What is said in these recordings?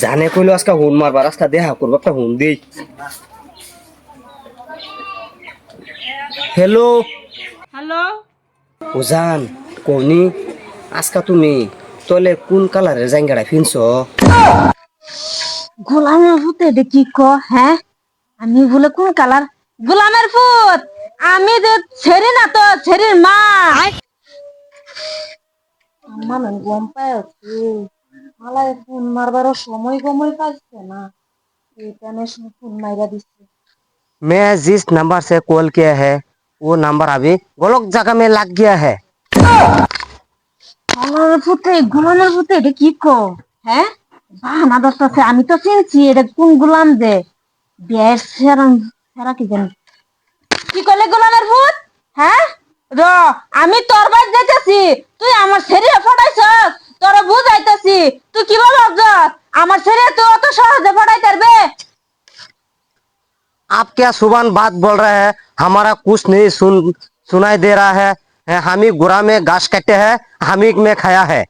জানে কইলো আজকে হুন মারবার রাস্তা দেখা করবো একটা হুন দেই। Hello hello. ওজান কোনি আজকা তুমি তলে কোন কালারের জাঙ্গাটা ফিনছ? গোলামের ফুত এটা কি ক? হ্যাঁ, আমি বলে কোন কালার? গোলামের ফুত আমি যে ছেড়ি না তো ছেড়ির মা। আমার গম পায় মালায় ফোন মারবার সময় গমই পাইছে না, এটা ফোন মাইরা দিচ্ছে। मैं जिस नंबर से कॉल किया है वो नंबर अभी गलत जगह में लग गया है। গোলামের ফুতে এটা কি ক? হ্যাঁ, বাহানা দশটাছে, আমি তো চিনছি এটা কোন গোলাম যে বিয়ের সেরা সেরা কি জানি কি করলে গোলামের ভূত। হ্যাঁ, র আমি তোর বাড়ি যাইতেছি, তুই আমার শরীরে ফটাইছস, তোর বুঝাইতেছি তুই কি বলছ? আমার শরীরে তুই অত সহজে ফটাই পারবে? आप क्या सुबह बात बोल रहे हैं? हमारा कुछ नहीं सुनाई दे रहा है। हम ही गुरा में घास काटे हैं, हम ही में खाया है।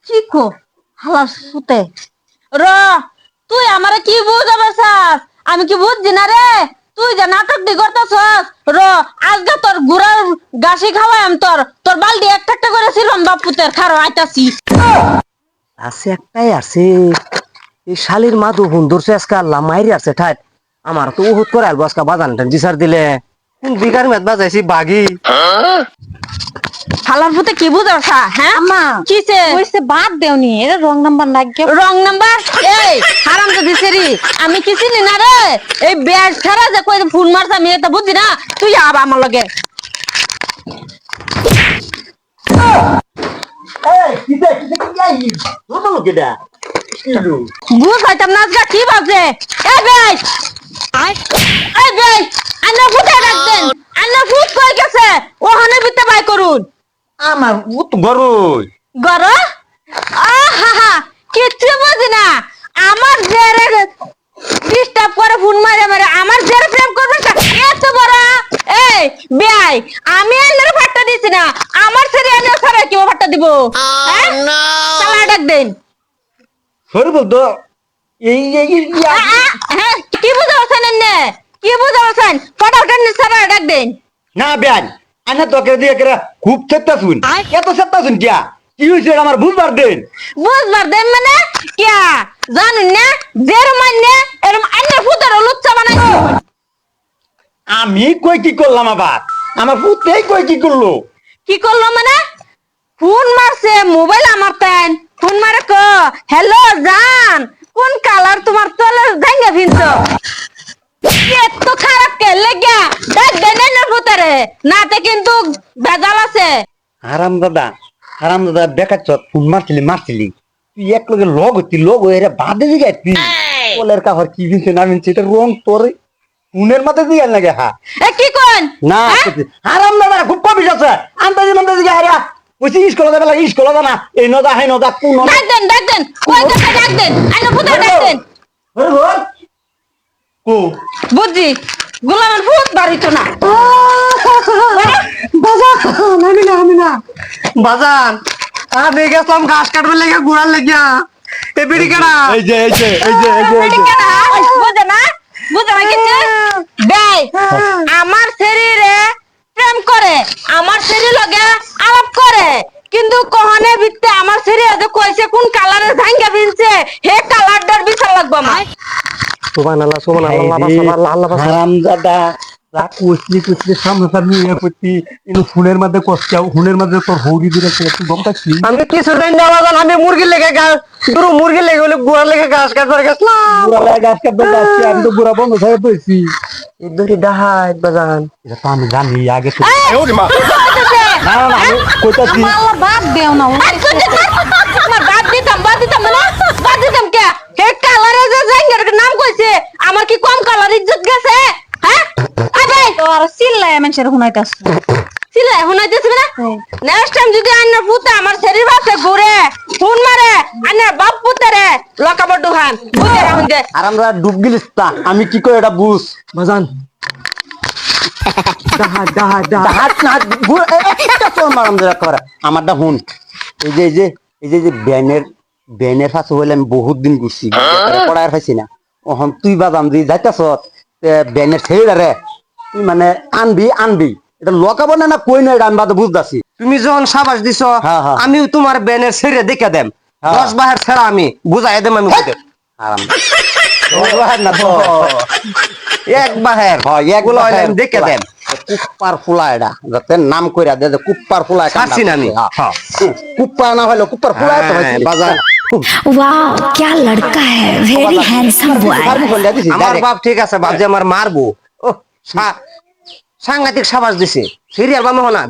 কি কো হালার ফুতে? র তুই আমারে কি বুঝাবেছাস? আমি কি বুঝছি না রে? তুই যে নাটক দি করতেছস, র আজকে তোর গুড়ার গাছি খাওয়াই আমি তোর তোর বালতি একটা একটা করে ছিলাম বাপুতের খারো আইতাছি। আছে একটাই আছে, এই শালির মা তো ফোন ধরছে আজকে, আল্লাহ মাইরি আছে ঠাট। আমার তো উহুত করে আলবো আজকে বাজান টেন জিসার দিলে কোন বিঘার মেদ বাজাইছি বাগি। হালার ফুতে কি বুঝাছা? হ্যাঁ আম্মা কিসে কইছে বাদ দেওনি, এটা রং নাম্বার লাগে। Wrong number? এই হারাম তো দিছেরি, আমি কি চিনি না রে? এই ব্যাগ ছাড়া যে কই ফোন মারছ আমি এটা বুঝি না, তুই আবার আমার লগে। বুঝাইতাম না আজকে কি ভাবছে? এই বেশ এই বেশ আন্না ফুটে রাখবেন, আন্না ফুট কই গেছে? ওখানে বিতে বাই করুন আমার উত গরুই গর। আহা কিচ্ছু বুঝি না, আমার জেরে ডিস্টার্ব করে ফোন মারে মারে আমার জেরে প্রেম করবে না এত বড়। এই বেয়াই আমি আন্নার ফাটটা দিছি না, আমার ছেড়ে আন্নার ছাড়া কি ফাটটা দিব? হ্যাঁ চালা ডাক দেন। সরি বলতো এই হ্যাঁ কি বুঝাচ্ছেন এনে? কি বুঝাচ্ছেন? ফটাফট ছাড়া ডাক দেন। না বেন আনা তোকে দিয়ে করে খুব চেষ্টা শুন, এত চেষ্টা শুন কিয়া কি হয়েছে আমার বুঝবার দেন। বুঝবার দেন মানে কিয়া জানেন না? জের মানে এরকম আন্নার ফুটার লুচ্চা বানাইছি। আমি কই কি করলাম আবার? আমার পুতেই কই কি করলো? কি করলো মানে? ফোন মারছে মোবাইল আমার তাই, ফোন মারে ক হ্যালো জান কোন কালার তোমার তলে ভাঙ্গা ফিনছ? এত খারাপ কে লেগা ডাক দেন না ফুটারে, নাতে কিন্তু ভেজাল আছে। হারাম দাদা বেকার চত ফোন মারছিলি তুই এক লগে লগ হতি লগ হয়ে বাদে দিকে তুই কলের কাহর কি দিছে না মিনছে এটা রং তোর ফোনের মাথায় দিয়ে লাগে। হ্যাঁ এ কি কোন? না হারাম দাদা খুব কবিস আছে আন্দাজি মান্দাজি হারিয়া বুঝছি স্কুলে যাবে লাগে স্কুলে জানা এই নদা হাই নদা কোন ডাক দেন কই কথা ডাক দেন আইনা ফুটা ডাক দেন। কো বুঝছি গোলামের ভূত বাড়িতো না। বাজান আমি গেছিলাম ঘাস কাটবার লেগে গুড়ার লেগিয়া এ বিড়ি কেনা এই যে বুঝে না বুঝে না কিছু দেয়। আমার শরীরে প্রেম করে, আমার শরীর লগে আলাপ করে, কিন্তু কহনে ভিত্তে আমার শরীরে কইছে কোন কালারের ভাঙ্গা বিনছে হে কালারটার বিচার লাগবে আমার। সুবহানাল্লাহ আল্লাহ হারাম দাদা কুচলি সামনে ইয়ে করতি কিন্তু ফোনের মধ্যে কষ্টাও ফোনের মধ্যে তোর হৌরি দিলে তুই গম পাচ্ছি। আমি কিছু জানি না বাজান, আমি মুরগির লেগে মুরগির লেগে হলে গুড়ার লেগে ঘাস কাটবার গেছিলাম। বুড়া গাছ কাটতে যাচ্ছি আমি তো বুড়া বন্ধ হয়ে পড়েছি। এই বেড়ি ডাহাই বাজান এটা তো আমি জানি আগে তো কি কইতেছে? না আমি কইতাছি আল্লাহ বাদ দেও না। আমার বাদ দিতাম না বাদ দিতাম কে? হে কালারে যে জাঙ্গের নাম কইছে আমার কি কম কালার ইজ্জত গেছে? হ্যাঁ আবে তো আর চিল্লায় মানুষের শুনাইতাছ। ছিলা হুনাইতেছিস না? নেক্সট টাইম যদি আন্না পুতে আমার শরীর বাসে ঘুরে ফোন মারে আন্না বাপ পুতেরে লকাবো দুহান বুঝে রাখুন দে। হারাম দাদা ডুব গিলিস তা আমি কি কই এটা বুঝ বাজান হাত না একটা তোর মারাম দে করে আমারটা হুন এই যে ব্যানের বেনের ফাঁসে হইলে আমি বহুত দিন ঘুরছি পড়ায় পাইছি না ওহন তুই বাদাম দি যাইতাছ বেনের ছেড়ে রে তুই মানে আনবি এটা লকাবো না কই না এটা আমি বাদে বুঝতাছি তুমি যখন সাবাস দিছ হ্যাঁ, হ্যাঁ। আমিও তোমার ব্যানের ছেড়ে দেখে দেম হ্যাঁ। 10 বাহের ছেড়া আমি বুঝাই দেম আমি কইতে। আরাম বাহার না তো এক বাহের হয় এক গুলো হইলে আমি দেখে দেম কুপ্পার ফুলা এটা যাতে নাম কইরা দে যে কুপ্পার ফুলা ছাড়ছি না আমি। হ্যাঁ। কুপ্পা না হইলো কুপ্পার ফুলা তো হ্যাঁ, বাজার वाह क्या लड़का है वेरी हैंडसम बॉय আমার বাপ ঠিক আছে বাপ যে আমার মারবো ও সাংঘাতিক সাবাস দিছে সিরিয়াল বানো না